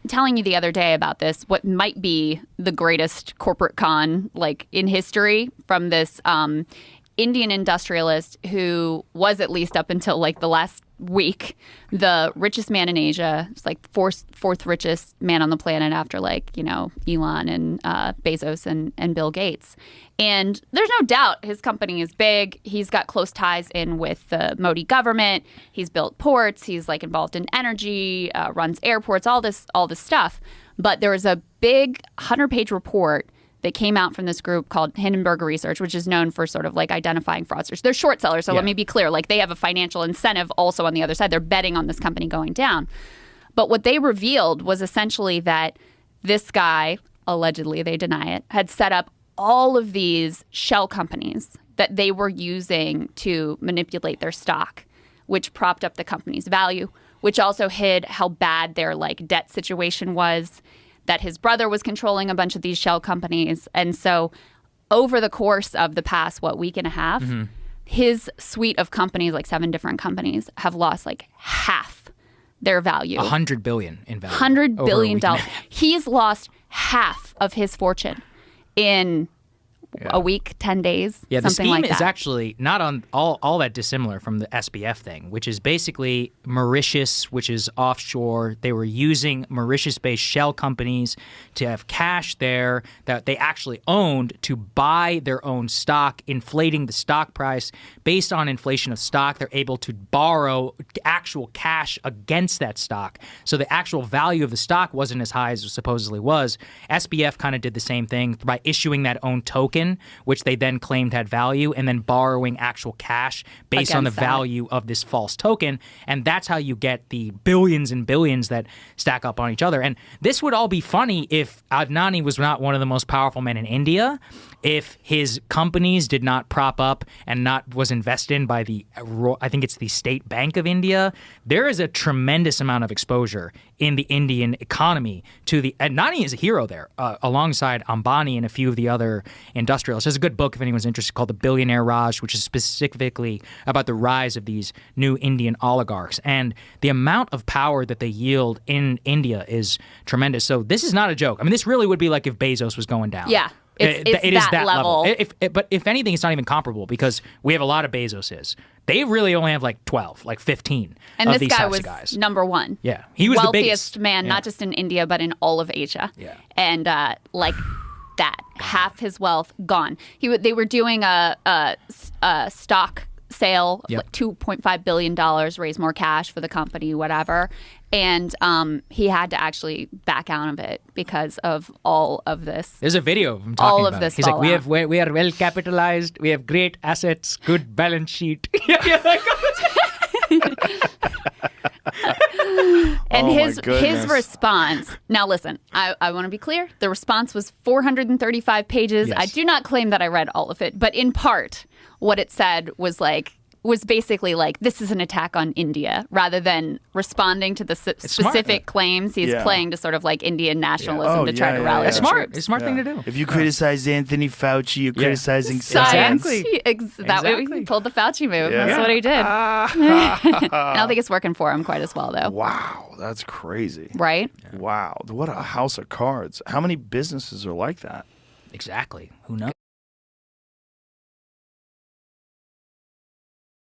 telling you the other day about this, what might be the greatest corporate con like in history from this Indian industrialist who was, at least up until like the last week, the richest man in Asia. It's like fourth richest man on the planet after like, you know, Elon and Bezos and Bill Gates. And there's no doubt his company is big. He's got close ties in with the Modi government. He's built ports. He's like involved in energy, runs airports, all this stuff. But there was a big 100-page report that came out from this group called Hindenburg Research, which is known for sort of like identifying fraudsters. They're short sellers, so let me be clear. Like, they have a financial incentive also on the other side. They're betting on this company going down. But what they revealed was essentially that this guy, allegedly, they deny it, had set up all of these shell companies that they were using to manipulate their stock, which propped up the company's value, which also hid how bad their like debt situation was, that his brother was controlling a bunch of these shell companies. And so over the course of the past, week and a half, his suite of companies, like 7 different companies, have lost like half their value. $100 billion in value. $100 billion. He's lost half of his fortune in a week, 10 days, the something scheme like that. is actually not on all that dissimilar from the SBF thing, which is basically Mauritius, which is offshore. They were using Mauritius-based shell companies to have cash there that they actually owned to buy their own stock, inflating the stock price. Based on inflation of stock, they're able to borrow actual cash against that stock. So the actual value of the stock wasn't as high as it supposedly was. SBF kind of did the same thing by issuing that own token, which they then claimed had value, and then borrowing actual cash based on the value of this false token. And that's how you get the billions and billions that stack up on each other. And this would all be funny if Adnani was not one of the most powerful men in India, if his companies did not prop up and not was invested in by the, I think it's the State Bank of India. There is a tremendous amount of exposure in the Indian economy to the, Adnani is a hero there, alongside Ambani and a few of the other industrialists. There's a good book if anyone's interested called The Billionaire Raj, which is specifically about the rise of these new Indian oligarchs. And the amount of power that they yield in India is tremendous. So this is not a joke. I mean, this really would be like if Bezos was going down. Yeah. It is that level. But if anything, it's not even comparable because we have a lot of Bezoses. They really only have like 12, like 15 and of this these guy types was of guys. number one. Yeah. He was the wealthiest biggest man, not just in India, but in all of Asia. Yeah. And like that, half his wealth gone. They were doing a stock sale, like $2.5 billion, raise more cash for the company, whatever. And he had to actually back out of it because of all of this. There's a video of him talking about this. He's like, we are well capitalized. We have great assets, good balance sheet. And his response. Now, listen, I want to be clear. The response was 435 pages. Yes. I do not claim that I read all of it, but in part, what it said was basically like, this is an attack on India, rather than responding to the specific claims. He's playing to sort of like Indian nationalism to try to rally the troops. It's a smart thing to do. If you criticize Anthony Fauci, you're criticizing science. Exactly. He pulled the Fauci move. Yeah. That's what he did. I don't think it's working for him quite as well, though. Wow, that's crazy. Right? Wow, what a house of cards. How many businesses are like that? Exactly. Who knows?